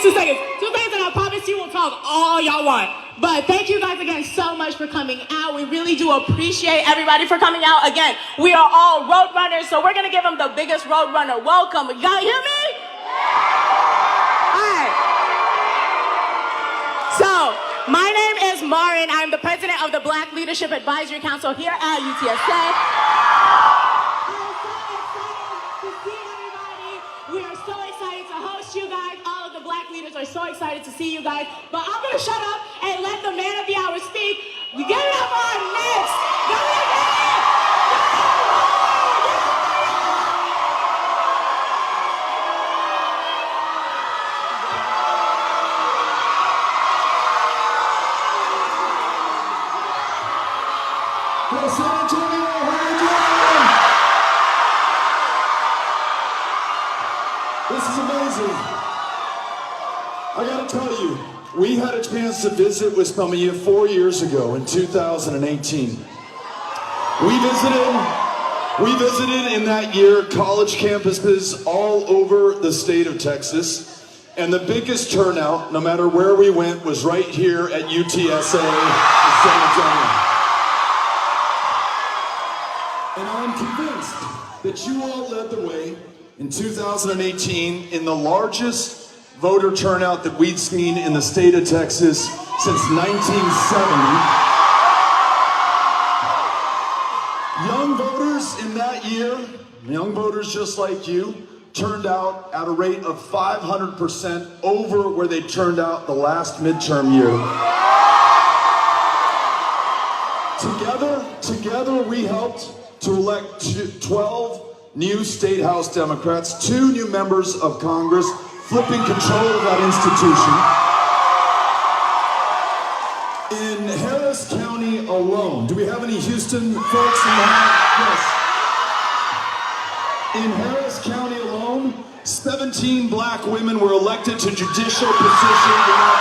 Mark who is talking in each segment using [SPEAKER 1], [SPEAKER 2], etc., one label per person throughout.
[SPEAKER 1] 2 seconds. 2 seconds, and I promise you we'll talk all y'all want. But thank you guys again so much for coming out. We really do appreciate everybody for coming out. Again, we are all road runners, so we're gonna give them the biggest road runner welcome. You guys hear me? All right. So, my name is Marin. I'm the president of the Black Leadership Advisory Council here at UTSA. Are so excited to see you guys, but I'm gonna shut up and let the man of the hour speak. We get it up our next.
[SPEAKER 2] Hey, San Antonio, how you doing? This is amazing. I gotta tell you, we had a chance to visit with some of you 4 years ago in 2018. We visited in that year college campuses all over the state of Texas, and the biggest turnout, no matter where we went, was right here at UTSA in San Antonio. And I'm convinced that you all led the way in 2018 in the largest voter turnout that we'd seen in the state of Texas since 1970. Young voters in that year, young voters just like you, turned out at a rate of 500% over where they turned out the last midterm year. Together we helped to elect 12 new state house Democrats, 2 new members of Congress, flipping control of that institution. In Harris County alone, do we have any Houston folks in the house? Yes. In Harris County alone, 17 black women were elected to judicial positions in that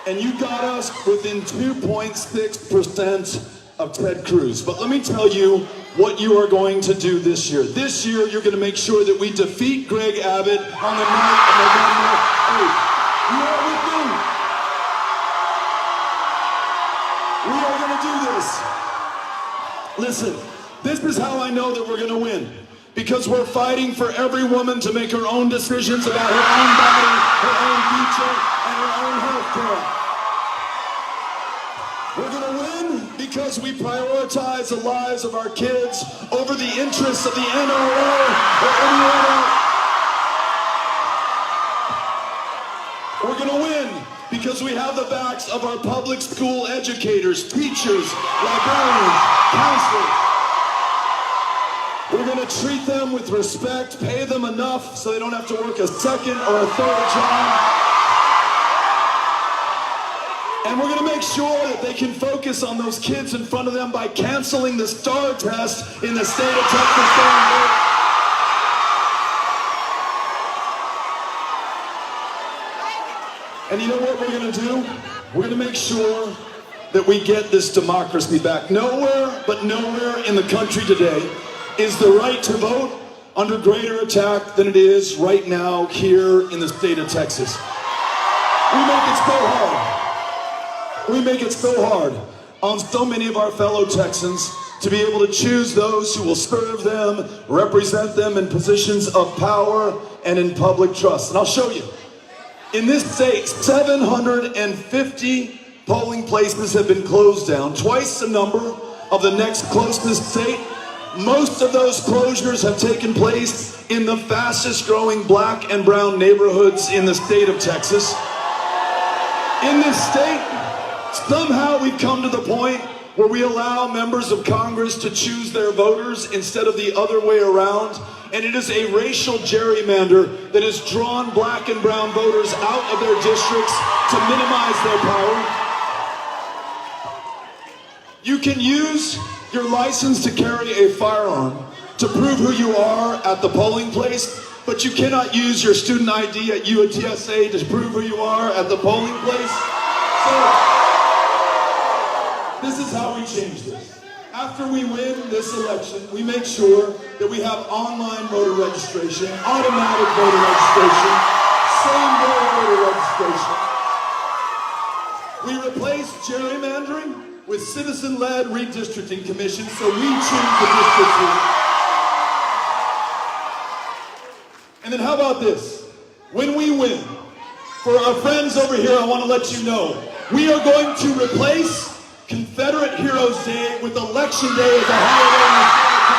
[SPEAKER 2] state. And you got us within 2.6% of Ted Cruz. But let me tell you what you are going to do this year. This year, you're going to make sure that we defeat Greg Abbott on the night of November 8th. You are with me. We are going to do this. Listen, this is how I know that we're going to win. Because we're fighting for every woman to make her own decisions about her own body, her own future, and her own health care. We're going to win because we prioritize the lives of our kids over the interests of the NRA or anyone else. We're going to win because we have the backs of our public school educators, teachers, librarians, counselors. We're going to treat them with respect, pay them enough so they don't have to work a second or a third job. And we're going to make sure that they can focus on those kids in front of them by canceling the STAR test in the state of Texas. And you know what we're going to do? We're going to make sure that we get this democracy back. Nowhere, but nowhere in the country today is the right to vote under greater attack than it is right now here in the state of Texas. We make it so hard. We make it so hard on so many of our fellow Texans to be able to choose those who will serve them, represent them in positions of power and in public trust. And I'll show you. In this state, 750 polling places have been closed down, twice the number of the next closest state. Most of those closures have taken place in the fastest growing black and brown neighborhoods in the state of Texas. In this state, somehow we've come to the point where we allow members of Congress to choose their voters instead of the other way around. And it is a racial gerrymander that has drawn black and brown voters out of their districts to minimize their power. You can use your license to carry a firearm to prove who you are at the polling place, but you cannot use your student ID at UTSA to prove who you are at the polling place. So, this is how we change this. After we win this election, we make sure that we have online voter registration, automatic voter registration, same-day voter registration. We replace gerrymandering with citizen-led redistricting commissions, so we choose the districts we want. And then how about this? When we win, for our friends over here, I want to let you know, we are going to replace Confederate Heroes Day with Election Day as a holiday in the state of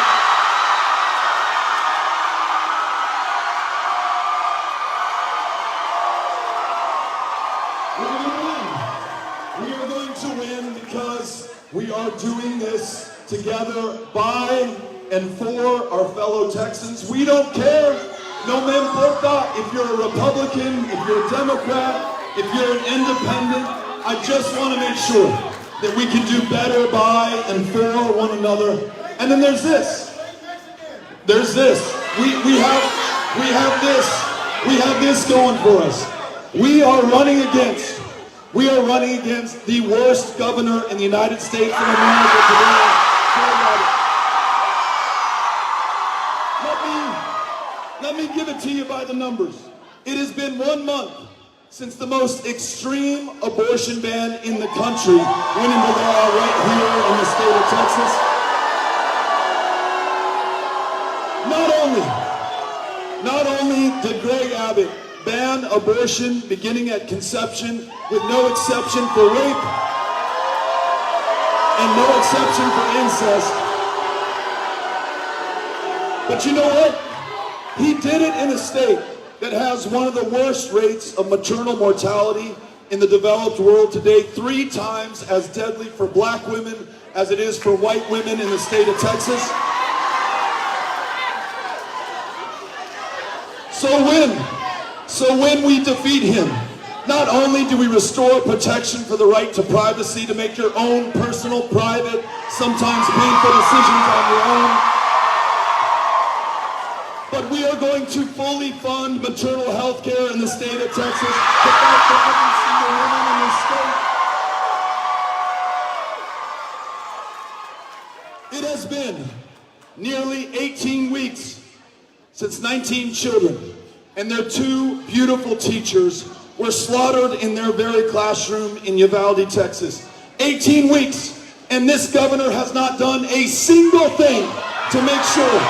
[SPEAKER 2] Texas. We're going to win because we are doing this together by and for our fellow Texans. We don't care, no me importa, if you're a Republican, if you're a Democrat, if you're an independent. I just want to make sure that we can do better by and for one another. And then there's this. There's this. We have this going for us. We are running against the worst governor in the United States of America today. Let me give it to you by the numbers. It has been 1 month since the most extreme abortion ban in the country went into law right here in the state of Texas. Not only did Greg Abbott ban abortion beginning at conception with no exception for rape and no exception for incest, but you know what? He did it in a state that has one of the worst rates of maternal mortality in the developed world today, 3 times as deadly for black women as it is for white women in the state of Texas. So when we defeat him, not only do we restore protection for the right to privacy, to make your own personal, private, sometimes painful decisions on your own, but we are going to fully fund maternal health care in the state of Texas, provide for every single woman in this state. It has been nearly 18 weeks since 19 children and their 2 beautiful teachers were slaughtered in their very classroom in Uvalde, Texas. 18 weeks, and this governor has not done a single thing to make sure.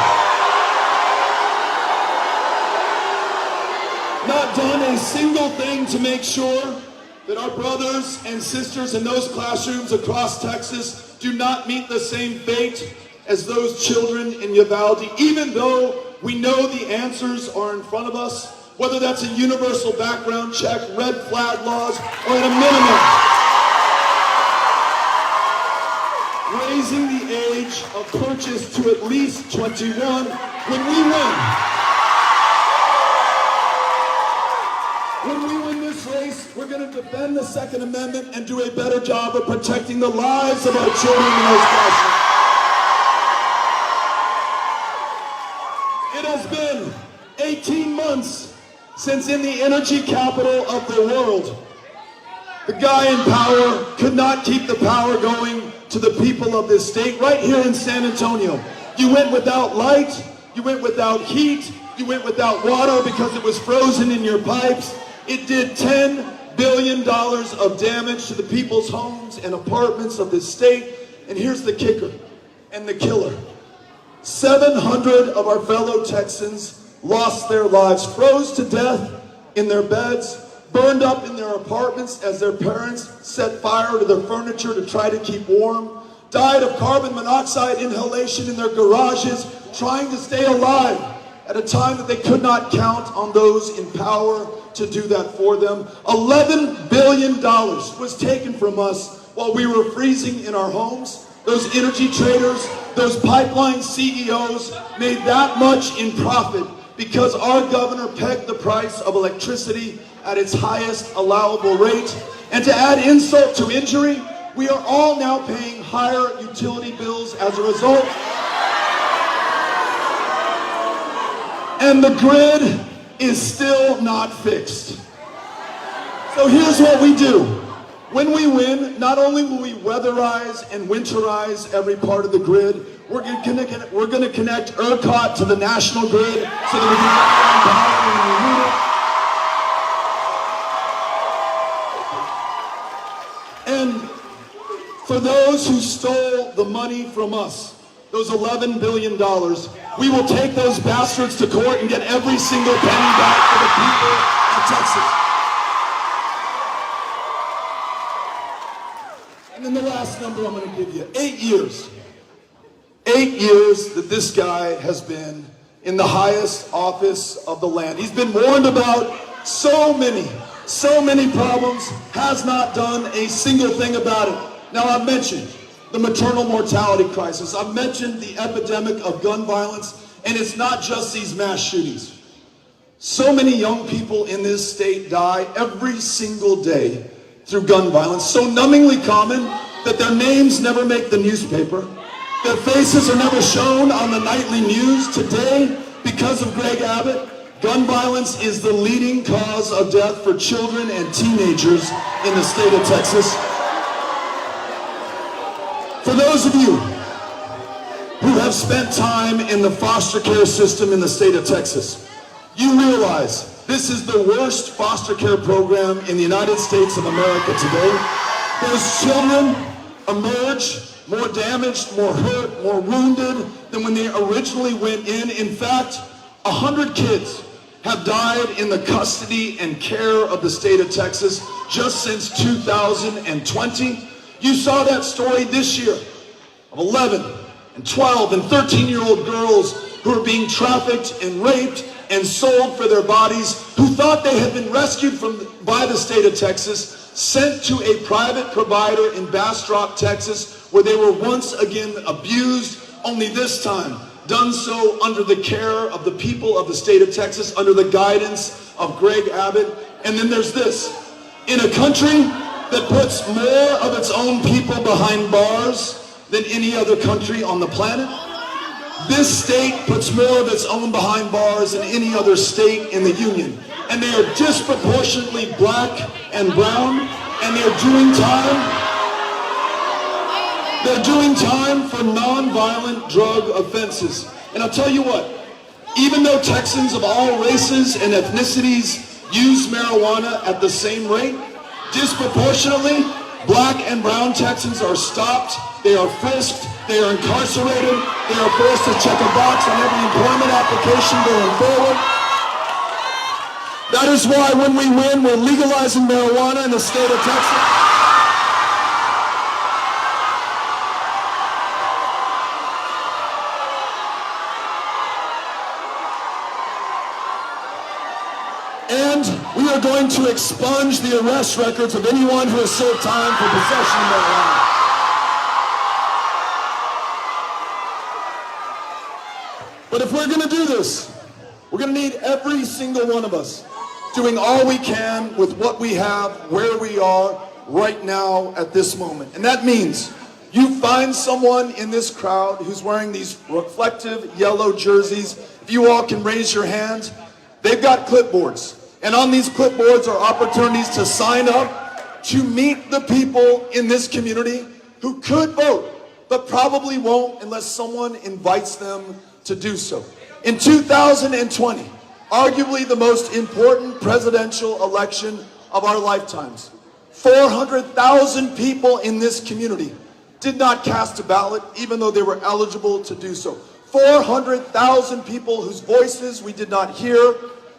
[SPEAKER 2] Not done a single thing to make sure that our brothers and sisters in those classrooms across Texas do not meet the same fate as those children in Uvalde, even though we know the answers are in front of us, whether that's a universal background check, red flag laws, or at a minimum, raising the age of purchase to at least 21 when we win. When we win this race, we're going to defend the Second Amendment and do a better job of protecting the lives of our children in those classrooms. It has been 18 months since in the energy capital of the world, the guy in power could not keep the power going to the people of this state. Right here in San Antonio, you went without light, you went without heat, you went without water because it was frozen in your pipes. It did $10 billion of damage to the people's homes and apartments of this state. And here's the kicker and the killer. 700 of our fellow Texans lost their lives, froze to death in their beds, burned up in their apartments as their parents set fire to their furniture to try to keep warm, died of carbon monoxide inhalation in their garages, trying to stay alive at a time that they could not count on those in power to do that for them. $11 billion was taken from us while we were freezing in our homes. Those energy traders, those pipeline CEOs made that much in profit because our governor pegged the price of electricity at its highest allowable rate. And to add insult to injury, we are all now paying higher utility bills as a result. And the grid is still not fixed. So here's what we do. When we win, not only will we weatherize and winterize every part of the grid, we're going to connect ERCOT to the national grid so that we can get power when we need it. And for those who stole the money from us, those $11 billion, we will take those bastards to court and get every single penny back for the people of Texas. And then the last number I'm going to give you, 8 years. 8 years that this guy has been in the highest office of the land. He's been warned about so many problems, has not done a single thing about it. Now, I've mentioned the maternal mortality crisis. I've mentioned the epidemic of gun violence, and it's not just these mass shootings. So many young people in this state die every single day through gun violence, so numbingly common that their names never make the newspaper. Their faces are never shown on the nightly news. Today, because of Greg Abbott, gun violence is the leading cause of death for children and teenagers in the state of Texas. For those of you who have spent time in the foster care system in the state of Texas, you realize this is the worst foster care program in the United States of America today. Those children emerge more damaged, more hurt, more wounded than when they originally went in. In fact, 100 kids have died in the custody and care of the state of Texas just since 2020. You saw that story this year of 11 and 12 and 13-year-old girls who are being trafficked and raped and sold for their bodies, who thought they had been rescued by the state of Texas, sent to a private provider in Bastrop, Texas, where they were once again abused, only this time done so under the care of the people of the state of Texas, under the guidance of Greg Abbott. And then there's this. In a country that puts more of its own people behind bars than any other country on the planet, this state puts more of its own behind bars than any other state in the union. And they are disproportionately black and brown, and they're doing time. They're doing time for nonviolent drug offenses. And I'll tell you what, even though Texans of all races and ethnicities use marijuana at the same rate, disproportionately, black and brown Texans are stopped, they are frisked, they are incarcerated, they are forced to check a box on every employment application going forward. That is why when we win, we're legalizing marijuana in the state of Texas. And we are going to expunge the arrest records of anyone who has served time for possession of marijuana. But if we're going to do this, we're going to need every single one of us doing all we can with what we have, where we are right now at this moment. And that means you find someone in this crowd who's wearing these reflective yellow jerseys. If you all can raise your hand, they've got clipboards. And on these clipboards are opportunities to sign up to meet the people in this community who could vote, but probably won't unless someone invites them to do so. In 2020, arguably the most important presidential election of our lifetimes, 400,000 people in this community did not cast a ballot, even though they were eligible to do so. 400,000 people whose voices we did not hear,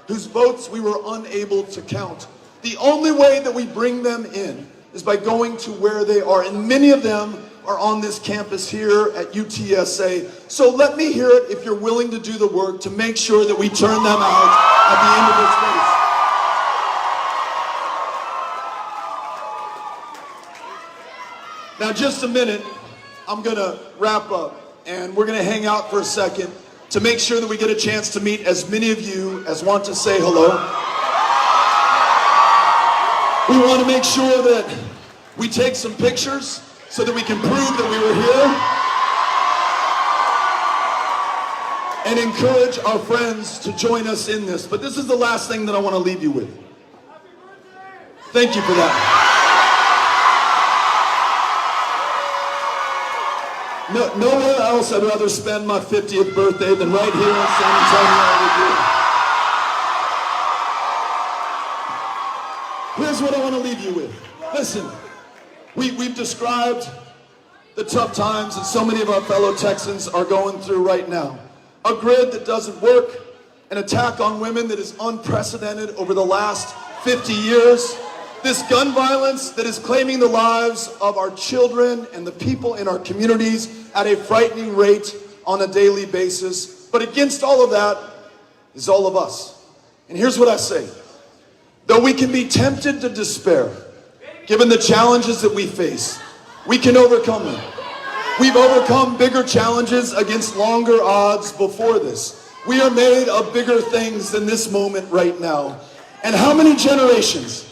[SPEAKER 2] whose votes we were unable to count. The only way that we bring them in is by going to where they are, and many of them are on this campus here at UTSA. So let me hear it if you're willing to do the work to make sure that we turn them out at the end of this race. Now, just a minute, I'm gonna wrap up, and we're gonna hang out for a second to make sure that we get a chance to meet as many of you as want to say hello. We want to make sure that we take some pictures so that we can prove that we were here and encourage our friends to join us in this. But this is the last thing that I want to leave you with. Thank you for that. Nowhere else I'd rather spend my 50th birthday than right here in San Antonio with you. Here's what I want to leave you with. Listen, we've described the tough times that so many of our fellow Texans are going through right now. A grid that doesn't work, an attack on women that is unprecedented over the last 50 years, this gun violence that is claiming the lives of our children and the people in our communities at a frightening rate on a daily basis. But against all of that is all of us. And here's what I say. Though we can be tempted to despair, given the challenges that we face, we can overcome them. We've overcome bigger challenges against longer odds before this. We are made of bigger things than this moment right now. And how many generations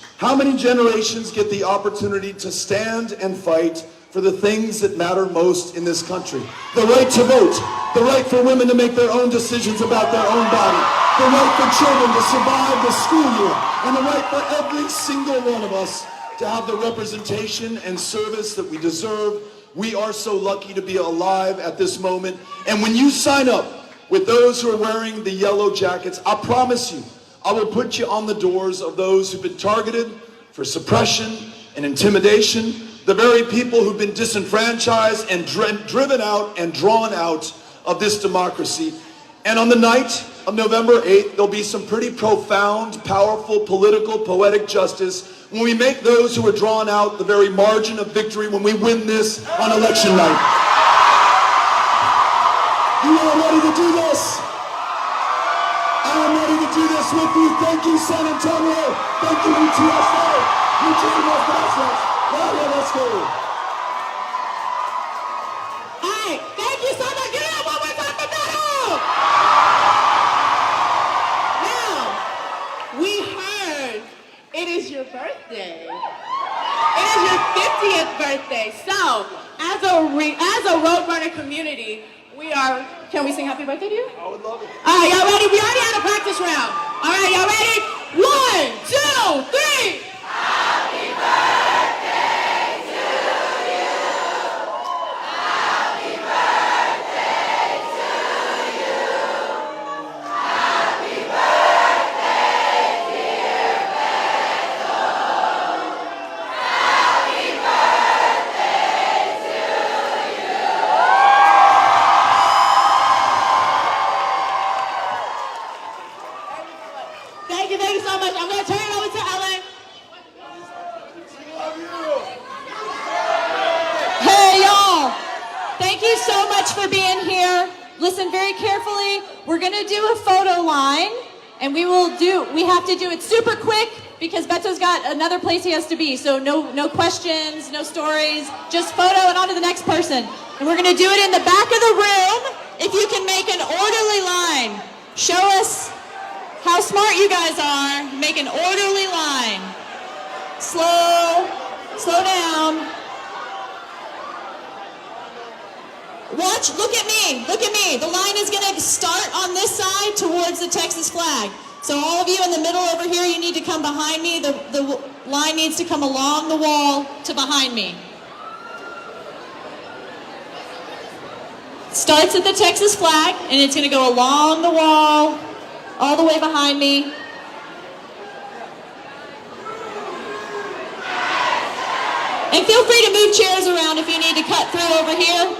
[SPEAKER 2] get the opportunity to stand and fight for the things that matter most in this country? The right to vote, the right for women to make their own decisions about their own body, the right for children to survive the school year, and the right for every single one of us to have the representation and service that we deserve. We are so lucky to be alive at this moment. And when you sign up with those who are wearing the yellow jackets, I promise you, I will put you on the doors of those who've been targeted for suppression and intimidation, the very people who've been disenfranchised and driven out and drawn out of this democracy. And on the night of November 8th, there'll be some pretty profound, powerful, political, poetic justice when we make those who are drawn out the very margin of victory when we win this on election night. You are ready to do this? I am ready to do this with you. Thank you, San Antonio. Thank you, UTSA. Muchísimas gracias. Vale, let's go.
[SPEAKER 1] All right, thank you so much. Get up one more time for Meadow. Now, we heard it is your birthday. It is your 50th birthday. So, as a Roadrunner community, we are, can we sing happy birthday to you?
[SPEAKER 2] I would love it.
[SPEAKER 1] All right, y'all ready? We already had a practice round. All right, y'all ready? 1, 2, 3.
[SPEAKER 3] Happy birthday to you. Happy birthday to you. Happy birthday, dear Beto. Happy birthday to you.
[SPEAKER 1] Thank you so much. I'm going to turn it over to Ellen.
[SPEAKER 4] Hey, y'all. Thank you so much for being here. Listen very carefully. We're going to do a photo line, and we have to do it super quick because Beto's got another place he has to be. So no questions, no stories, just photo and on to the next person. And we're going to do it in the back of the room. If you can make an orderly line, show us how smart you guys are. Make an orderly line. Slow down. Watch, look at me. The line is going to start on this side towards the Texas flag. So all of you in the middle over here, you need to come behind me. The line needs to come along the wall to behind me. Starts at the Texas flag, and it's going to go along the wall, all the way behind me. And feel free to move chairs around if you need to cut through over here.